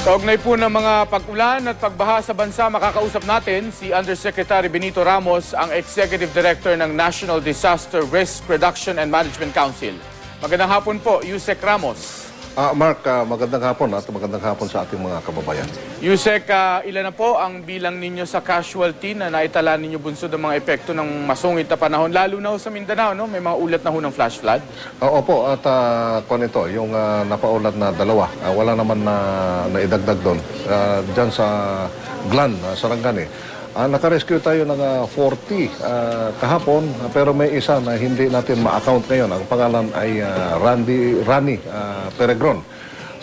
Kaugnay po ng mga pag-ulan at pagbaha sa bansa, makakausap natin si Undersecretary Benito Ramos, ang Executive Director ng National Disaster Risk Reduction and Management Council. Magandang hapon po, Yusek Ramos. Mark, magandang hapon at magandang hapon sa ating mga kababayan. Yusek, ilan na po ang bilang ninyo sa casualty na naitala ninyo bunsod ng mga epekto ng masungit na panahon, lalo na sa Mindanao, no? May mga ulat na ho ng flash flood? Opo, at kung ito, yung napaulat na dalawa, wala naman na naidagdag doon. Diyan sa Glan, Sarangani. Nakarescue tayo ng 40 kahapon, pero may isa na hindi natin ma-account ngayon. Ang pangalan ay Rani Peregron.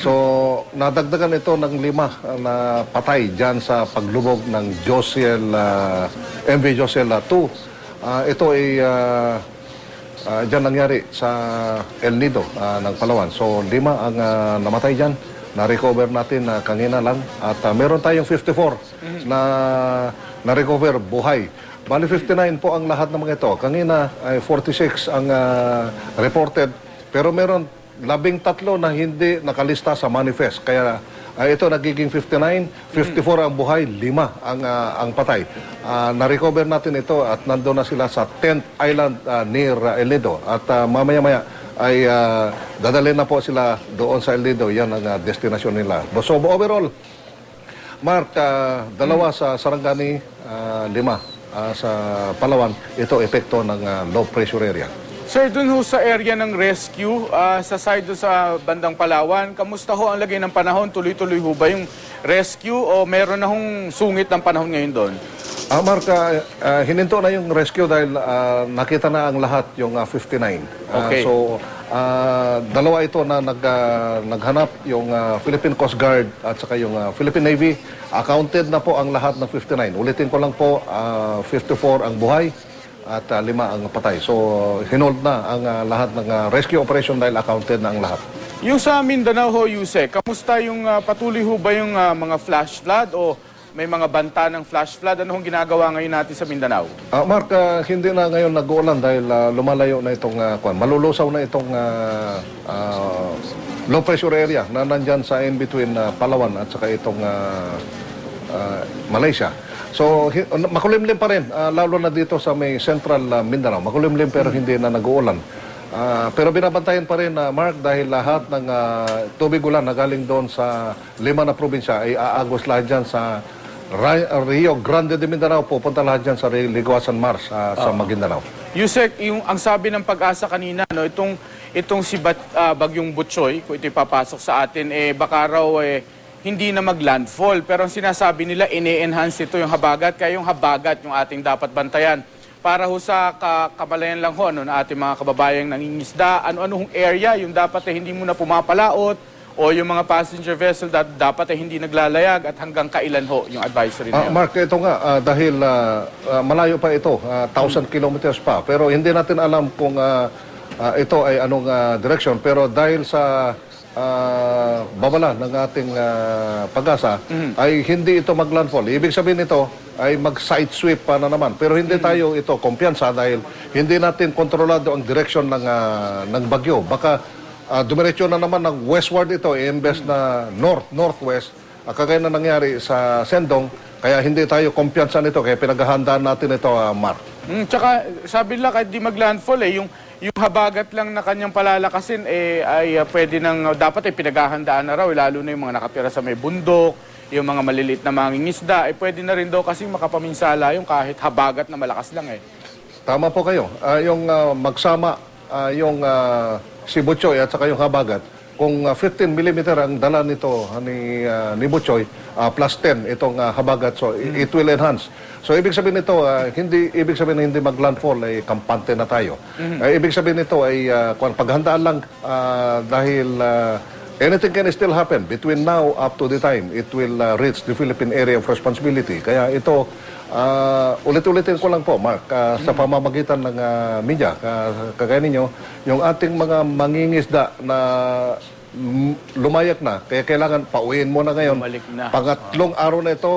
So, nadagdagan ito ng 5 na patay dyan sa paglubog ng MV Josiel 2. Ito ay dyan nangyari sa El Nido ng Palawan. So, 5 ang namatay dyan. Na-recover natin kanina lang. At meron tayong 54 na recover buhay. Bali 59 po ang lahat ng mga ito. Kanina ay 46 ang reported. Pero meron 13 na hindi nakalista sa manifest. Kaya ito nagiging 59, 54 ang buhay, 5 ang patay. Na-recover natin ito at nandoon na sila sa 10th island near El Nido. At mamaya-maya ay dadalhin na po sila doon sa El Nido. Yan ang destinasyon nila. So overall, Mark, 2 sa Sarangani, 5 sa Palawan. Ito epekto ng low pressure area. Sir, dun ho sa area ng rescue, sa side do sa bandang Palawan, kamusta ho ang lagay ng panahon? Tuloy-tuloy ho ba yung rescue o meron na hong sungit ng panahon ngayon doon? Mark, hininto na yung rescue dahil nakita na ang lahat yung 59. Okay. So, 2 ito na naghanap, yung Philippine Coast Guard at saka yung Philippine Navy. Accounted na po ang lahat ng 59. Ulitin ko lang po, 54 ang buhay at 5 ang patay. So, hinold na ang lahat ng rescue operation dahil accounted na ang lahat. Yung sa Mindanao ho, Yusek, kamusta yung patuloy ho ba yung mga flash flood o may mga banta ng flash flood? Ano hong ginagawa ngayon natin sa Mindanao? Mark, hindi na ngayon nag-uulan dahil lumalayo na itong, malulusaw na itong low pressure area na nandyan sa in-between Palawan at saka itong Malaysia. So, makulimlim pa rin, lalo na dito sa may central Mindanao. Makulimlim pero hindi na nag-uulan. Pero binabantayan pa rin, Mark, dahil lahat ng tubig ulan na galing doon sa 5 na probinsya ay aagos lahat dyan sa Rio Grande de Mindanao, pupunta lahat dyan sa Ligawasan Mars sa Maguindanao. Yusek, ang sabi ng Pag-asa kanina, no, itong si Bagyong Butchoy, kung ito ipapasok sa atin, baka raw hindi na mag-landfall. Pero ang sinasabi nila, ini-enhance ito yung habagat, kaya yung habagat yung ating dapat bantayan. Para ho sa kamalayan lang ho, na ating mga kababayang nangingisda, ano-ano hong area yung dapat hindi mo na pumapalaot, o yung mga passenger vessel dapat hindi naglalayag, at hanggang kailan ho yung advisory na yun? Mark, ito nga, dahil malayo pa ito, 1,000 kilometers pa. Pero hindi natin alam kung ito ay anong direction. Pero dahil sa babala ng ating Pag-asa, ay hindi ito mag-landfall. Ibig sabihin ito ay mag-side sweep pa na naman. Pero hindi tayo ito kumpiyansa dahil hindi natin kontrolado ang direction ng bagyo. Baka dumiretso na naman ng westward ito, imbes na northwest, kagaya na nangyari sa Sendong, kaya hindi tayo kumpiyansa nito, kaya pinaghahandaan natin ito, Mark. Tsaka sabi nila kahit di mag-landfall, yung habagat lang na kanyang palalakasin, ay pwede nang, dapat pinaghahandaan na raw, lalo na yung mga nakatira sa may bundok, yung mga maliliit na mangingisda, pwede na rin daw kasi makapaminsala yung kahit habagat na malakas lang Tama po kayo. Yung magsama, yung si Butchoy at saka yung habagat, kung 15 mm ang dala nito ni Butchoy, plus 10 itong habagat, so it will enhance. So ibig sabihin nito, ibig sabihin na hindi mag-landfall, ay kampante na tayo. Ibig sabihin nito ay paghandaan lang dahil anything can still happen between now up to the time it will reach the Philippine area of responsibility. Kaya ito, ulit-ulitin ko lang po, Mark, sa pamamagitan ng media, kagaya ninyo, yung ating mga mangingisda na lumayak na. Kaya kailangan pauwiin mo na ngayon. Bumalik na. Pangatlong araw na ito,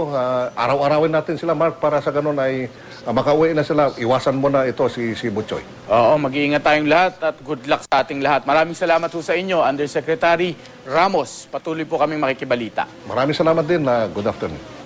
araw-arawin natin sila, Mark, para sa ganun ay makauwi na sila. Iwasan mo na ito si Butchoy. Oo, mag-iingat tayong lahat at good luck sa ating lahat. Maraming salamat po sa inyo, Undersecretary Ramos. Patuloy po kaming makikibalita. Maraming salamat din. Good afternoon.